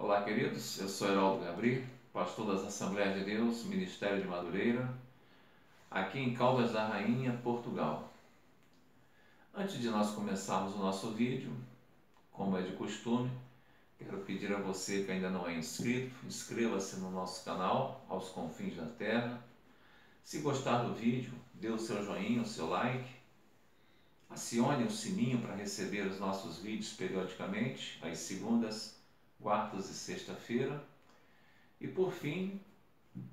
Olá, queridos. Eu sou Heraldo Gabri, pastor das Assembleias de Deus, Ministério de Madureira, aqui em Caldas da Rainha, Portugal. Antes de nós começarmos o nosso vídeo, como é de costume, quero pedir a você que ainda não é inscrito, inscreva-se no nosso canal, Aos Confins da Terra. Se gostar do vídeo, dê o seu joinha, o seu like. Acione o sininho para receber os nossos vídeos periodicamente, às segundas, quartas e sexta-feira. E por fim,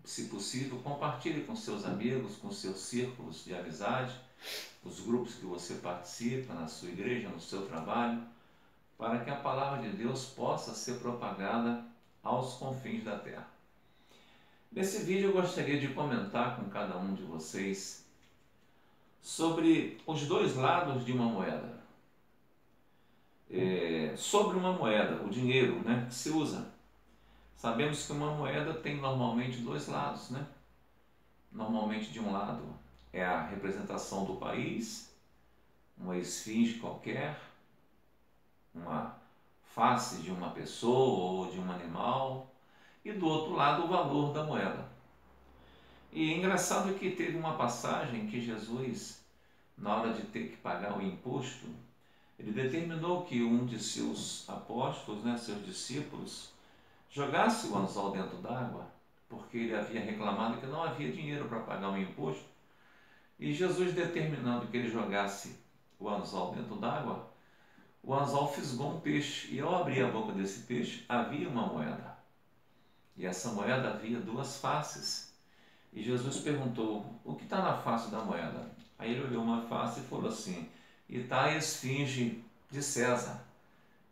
se possível, compartilhe com seus amigos, com seus círculos de amizade, os grupos que você participa, na sua igreja, no seu trabalho, para que a palavra de Deus possa ser propagada aos confins da terra. Nesse vídeo eu gostaria de comentar com cada um de vocês sobre os dois lados de uma moeda. Sobre uma moeda, o dinheiro, que se usa. Sabemos que uma moeda tem normalmente dois lados, Normalmente de um lado é a representação do país, uma esfinge qualquer, uma face de uma pessoa ou de um animal, e do outro lado o valor da moeda. E é engraçado que teve uma passagem que Jesus, na hora de ter que pagar o imposto, ele determinou que um de seus apóstolos, seus discípulos, jogasse o anzol dentro d'água, porque ele havia reclamado que não havia dinheiro para pagar o imposto. E Jesus, determinando que ele jogasse o anzol dentro d'água, o anzol fisgou um peixe, e ao abrir a boca desse peixe havia uma moeda. E essa moeda havia duas faces. E Jesus perguntou: o que está na face da moeda? Aí ele olhou uma face e falou assim: e está a esfinge de César.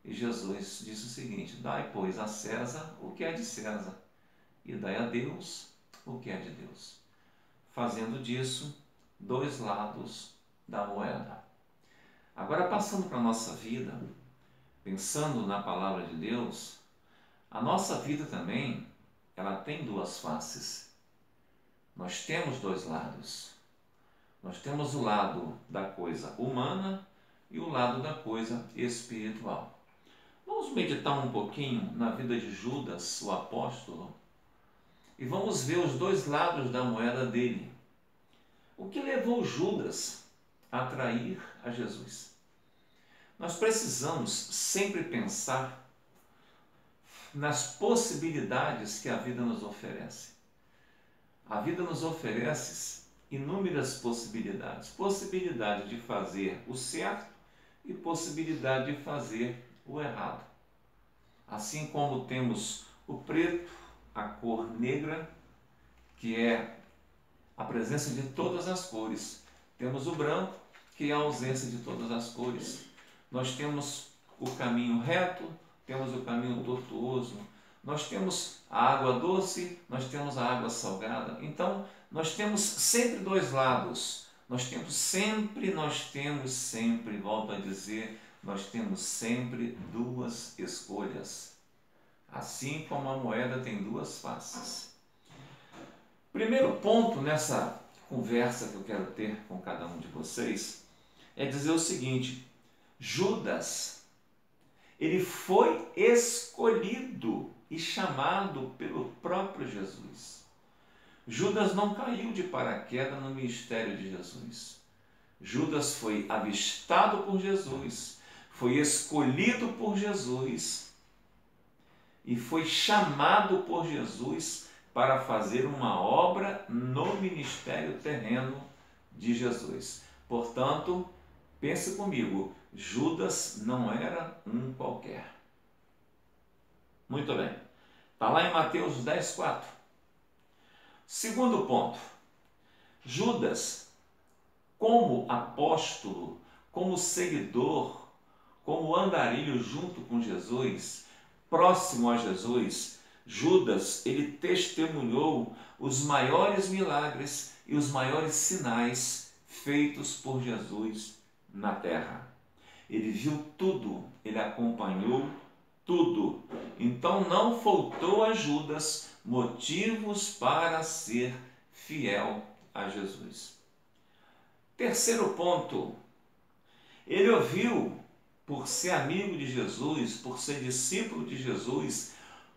E Jesus disse o seguinte: dai, pois, a César o que é de César, e dai a Deus o que é de Deus. Fazendo disso dois lados da moeda. Agora, passando para a nossa vida, pensando na palavra de Deus, a nossa vida também, ela tem duas faces. Nós temos dois lados. Nós temos o lado da coisa humana e o lado da coisa espiritual. Vamos meditar um pouquinho na vida de Judas, o apóstolo, e vamos ver os dois lados da moeda dele. O que levou Judas a trair a Jesus? Nós precisamos sempre pensar nas possibilidades que a vida nos oferece. A vida nos oferece inúmeras possibilidades. Possibilidade de fazer o certo e possibilidade de fazer o errado. Assim como temos o preto, a cor negra, que é a presença de todas as cores. Temos o branco, que é a ausência de todas as cores. Nós temos o caminho reto, temos o caminho tortuoso. Nós temos a água doce, nós temos a água salgada. Então, nós temos sempre dois lados. Nós temos sempre, volto a dizer, nós temos sempre duas escolhas. Assim como a moeda tem duas faces. Primeiro ponto nessa conversa que eu quero ter com cada um de vocês é dizer o seguinte: Judas, ele foi escolhido e chamado pelo próprio Jesus. Judas não caiu de paraquedas no ministério de Jesus. Judas foi avistado por Jesus, foi escolhido por Jesus e foi chamado por Jesus para fazer uma obra no ministério terreno de Jesus. Portanto, pense comigo, Judas não era um qualquer. Muito bem. Está lá em Mateus 10:4. Segundo ponto, Judas, como apóstolo, como seguidor, como andarilho junto com Jesus, próximo a Jesus, Judas, ele testemunhou os maiores milagres e os maiores sinais feitos por Jesus na terra. Ele viu tudo, ele acompanhou tudo. Então não faltou a Judas motivos para ser fiel a Jesus. Terceiro ponto, ele ouviu, por ser amigo de Jesus, por ser discípulo de Jesus,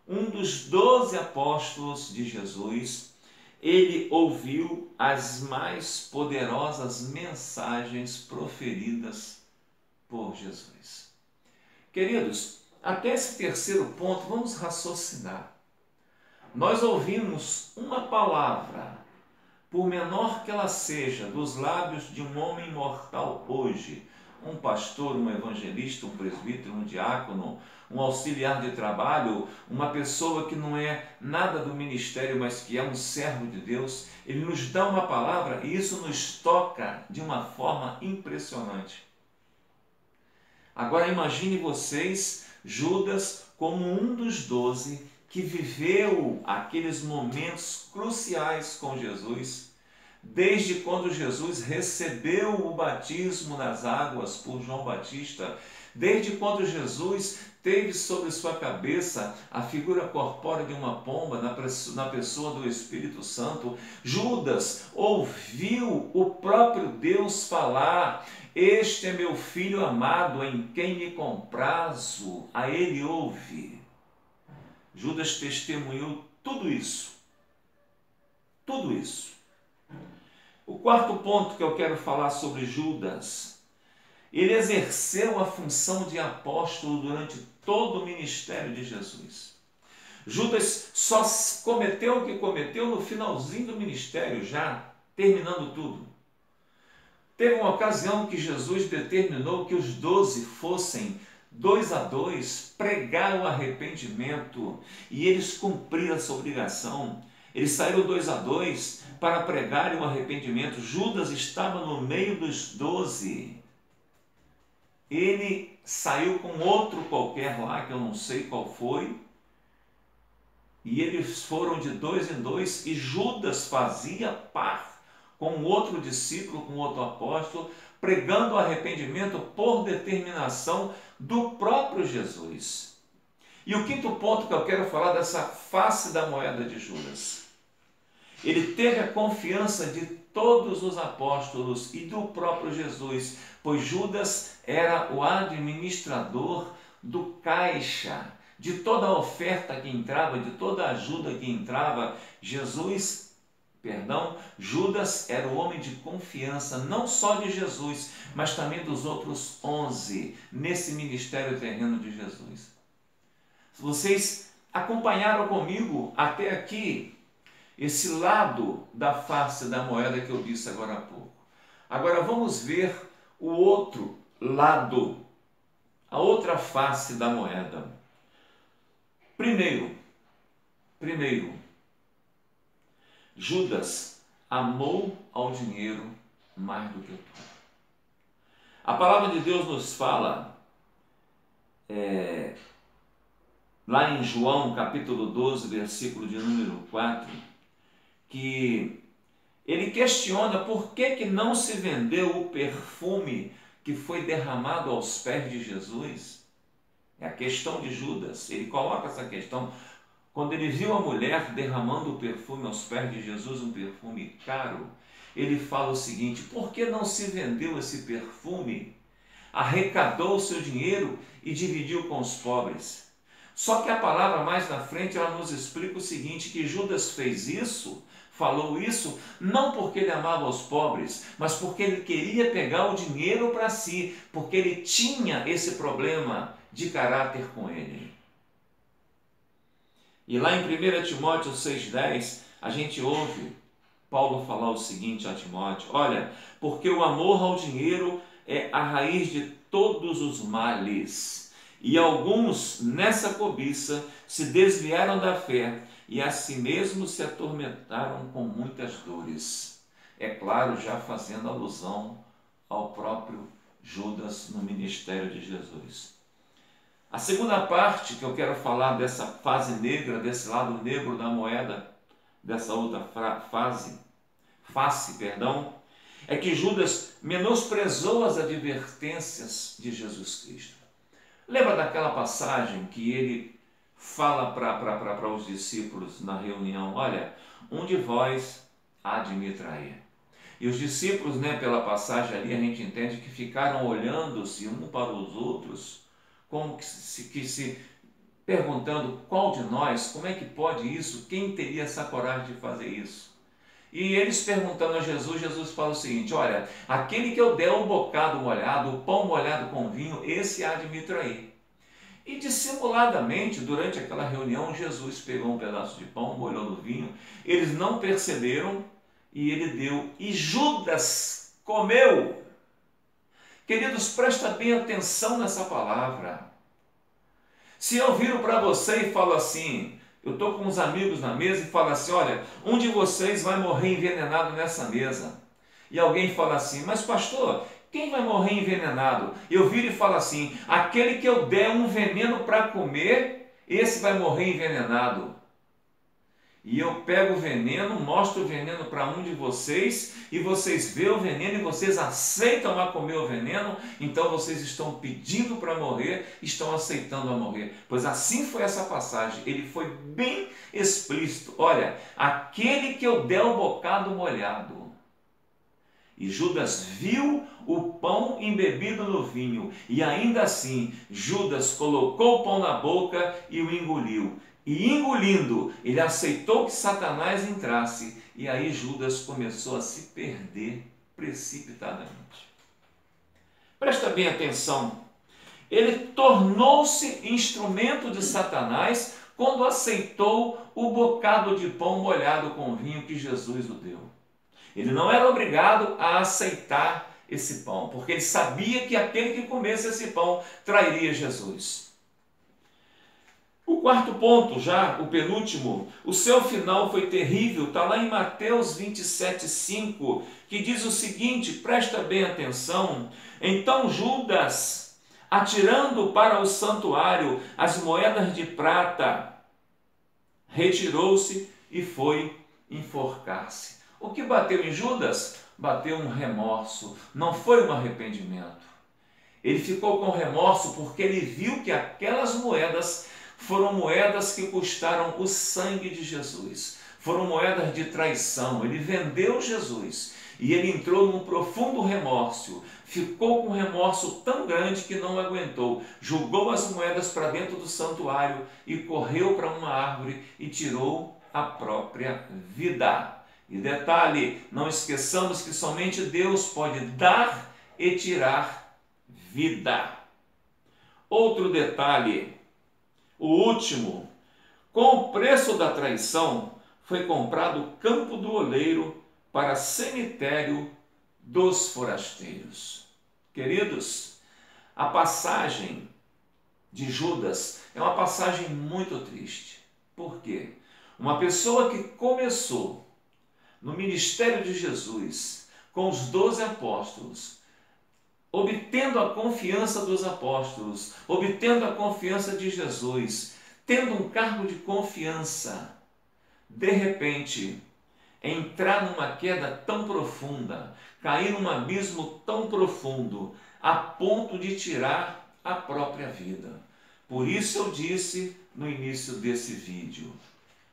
um dos 12 apóstolos de Jesus, ele ouviu as mais poderosas mensagens proferidas por Jesus. Queridos, até esse terceiro ponto, vamos raciocinar. Nós ouvimos uma palavra, por menor que ela seja, dos lábios de um homem mortal hoje, um pastor, um evangelista, um presbítero, um diácono, um auxiliar de trabalho, uma pessoa que não é nada do ministério, mas que é um servo de Deus, ele nos dá uma palavra e isso nos toca de uma forma impressionante. Agora imagine vocês, Judas, como um dos 12 que viveu aqueles momentos cruciais com Jesus, desde quando Jesus recebeu o batismo nas águas por João Batista, desde quando Jesus teve sobre sua cabeça a figura corpórea de uma pomba na pessoa do Espírito Santo, Judas ouviu o próprio Deus falar: este é meu filho amado, em quem me comprazo, a ele ouve. Judas testemunhou tudo isso. Tudo isso. O quarto ponto que eu quero falar sobre Judas, ele exerceu a função de apóstolo durante todo o ministério de Jesus. Judas só cometeu o que cometeu no finalzinho do ministério, já terminando tudo. Teve uma ocasião que Jesus determinou que os 12 fossem 2 a 2 pregar o arrependimento e eles cumpriram essa obrigação. Eles saíram 2 a 2 para pregar o arrependimento. Judas estava no meio dos 12. Ele saiu com outro qualquer lá, que eu não sei qual foi, e eles foram de 2 em 2 e Judas fazia par com outro discípulo, com outro apóstolo, pregando o arrependimento por determinação do próprio Jesus. E o quinto ponto que eu quero falar dessa face da moeda de Judas. Ele teve a confiança de todos os apóstolos e do próprio Jesus, pois Judas era o administrador do caixa, de toda a oferta que entrava, de toda a ajuda que entrava. Judas era o homem de confiança, não só de Jesus, mas também dos outros 11, nesse ministério terreno de Jesus. Vocês acompanharam comigo até aqui esse lado da face da moeda que eu disse agora há pouco. Agora vamos ver o outro lado, a outra face da moeda. Primeiro, Judas amou ao dinheiro mais do que tudo. A palavra de Deus nos fala, lá em João capítulo 12, versículo de número 4, que ele questiona por que não se vendeu o perfume que foi derramado aos pés de Jesus. É a questão de Judas. Ele coloca essa questão. Quando ele viu a mulher derramando o perfume aos pés de Jesus, um perfume caro, ele fala o seguinte: por que não se vendeu esse perfume? Arrecadou o seu dinheiro e dividiu com os pobres. Só que a palavra mais na frente ela nos explica o seguinte, que Judas fez isso, falou isso, não porque ele amava os pobres, mas porque ele queria pegar o dinheiro para si, porque ele tinha esse problema de caráter com ele. E lá em 1 Timóteo 6,10, a gente ouve Paulo falar o seguinte a Timóteo: olha, porque o amor ao dinheiro é a raiz de todos os males. E alguns, nessa cobiça, se desviaram da fé e a si mesmos se atormentaram com muitas dores. É claro, já fazendo alusão ao próprio Judas no ministério de Jesus. A segunda parte que eu quero falar dessa fase negra, desse lado negro da moeda, dessa outra face, é que Judas menosprezou as advertências de Jesus Cristo. Lembra daquela passagem que ele fala para os discípulos na reunião: olha, um de vós há de me trair. E os discípulos, pela passagem ali, a gente entende que ficaram olhando-se um para os outros, como que se perguntando qual de nós, como é que pode isso, quem teria essa coragem de fazer isso? E eles perguntando a Jesus, Jesus fala o seguinte: olha, aquele que eu der o bocado molhado, o pão molhado com vinho, esse há de me trair. E dissimuladamente, durante aquela reunião, Jesus pegou um pedaço de pão, molhou no vinho, eles não perceberam e ele deu, e Judas comeu. Queridos, presta bem atenção nessa palavra. Se eu viro para você e falo assim, eu estou com uns amigos na mesa e falo assim, olha, um de vocês vai morrer envenenado nessa mesa. E alguém fala assim, mas pastor, quem vai morrer envenenado? Eu viro e falo assim, aquele que eu der um veneno para comer, esse vai morrer envenenado. E eu pego o veneno, mostro o veneno para um de vocês, e vocês veem o veneno e vocês aceitam a comer o veneno, então vocês estão pedindo para morrer, estão aceitando a morrer. Pois assim foi essa passagem, ele foi bem explícito. Olha, aquele que eu der o bocado molhado. E Judas viu o pão embebido no vinho, e ainda assim Judas colocou o pão na boca e o engoliu. E engolindo, ele aceitou que Satanás entrasse, e aí Judas começou a se perder precipitadamente. Presta bem atenção, ele tornou-se instrumento de Satanás quando aceitou o bocado de pão molhado com vinho que Jesus o deu. Ele não era obrigado a aceitar esse pão, porque ele sabia que aquele que comesse esse pão trairia Jesus. O quarto ponto, já o penúltimo, o seu final foi terrível, está lá em Mateus 27,5, que diz o seguinte, presta bem atenção, então Judas, atirando para o santuário as moedas de prata, retirou-se e foi enforcar-se. O que bateu em Judas? Bateu um remorso, não foi um arrependimento. Ele ficou com remorso porque ele viu que aquelas moedas foram moedas que custaram o sangue de Jesus. Foram moedas de traição. Ele vendeu Jesus e ele entrou num profundo remorso. Ficou com um remorso tão grande que não aguentou. Jogou as moedas para dentro do santuário e correu para uma árvore e tirou a própria vida. E detalhe, não esqueçamos que somente Deus pode dar e tirar vida. Outro detalhe, o último, com o preço da traição, foi comprado o campo do oleiro para cemitério dos forasteiros. Queridos, a passagem de Judas é uma passagem muito triste. Por quê? Uma pessoa que começou no ministério de Jesus, com os 12 apóstolos, obtendo a confiança dos apóstolos, obtendo a confiança de Jesus, tendo um cargo de confiança, de repente, entrar numa queda tão profunda, cair num abismo tão profundo, a ponto de tirar a própria vida. Por isso eu disse no início desse vídeo,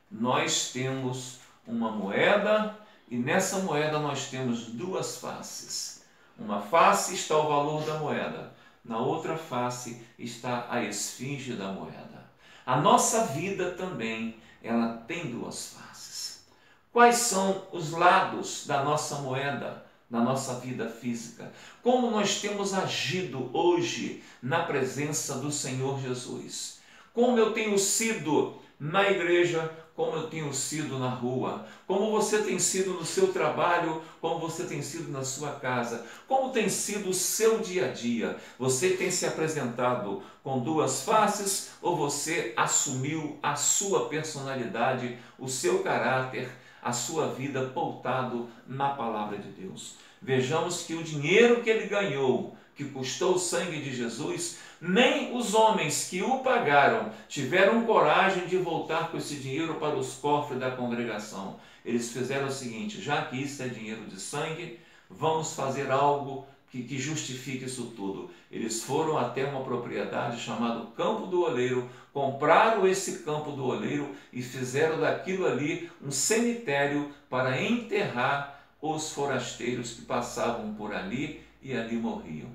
nós temos uma moeda e nessa moeda nós temos duas faces. Uma face está o valor da moeda, na outra face está a esfinge da moeda. A nossa vida também, ela tem duas faces. Quais são os lados da nossa moeda, da nossa vida física? Como nós temos agido hoje na presença do Senhor Jesus? Como eu tenho sido na igreja, como eu tenho sido na rua, como você tem sido no seu trabalho, como você tem sido na sua casa, como tem sido o seu dia a dia. Você tem se apresentado com duas faces ou você assumiu a sua personalidade, o seu caráter, a sua vida pautado na palavra de Deus? Vejamos que o dinheiro que ele ganhou, que custou o sangue de Jesus, nem os homens que o pagaram tiveram coragem de voltar com esse dinheiro para os cofres da congregação. Eles fizeram o seguinte, já que isso é dinheiro de sangue, vamos fazer algo que justifique isso tudo. Eles foram até uma propriedade chamada Campo do Oleiro, compraram esse Campo do Oleiro e fizeram daquilo ali um cemitério para enterrar os forasteiros que passavam por ali e ali morriam.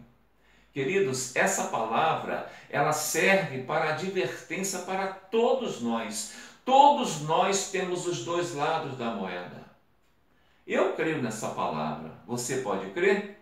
Queridos, essa palavra, ela serve para advertência para todos nós. Todos nós temos os dois lados da moeda. Eu creio nessa palavra. Você pode crer?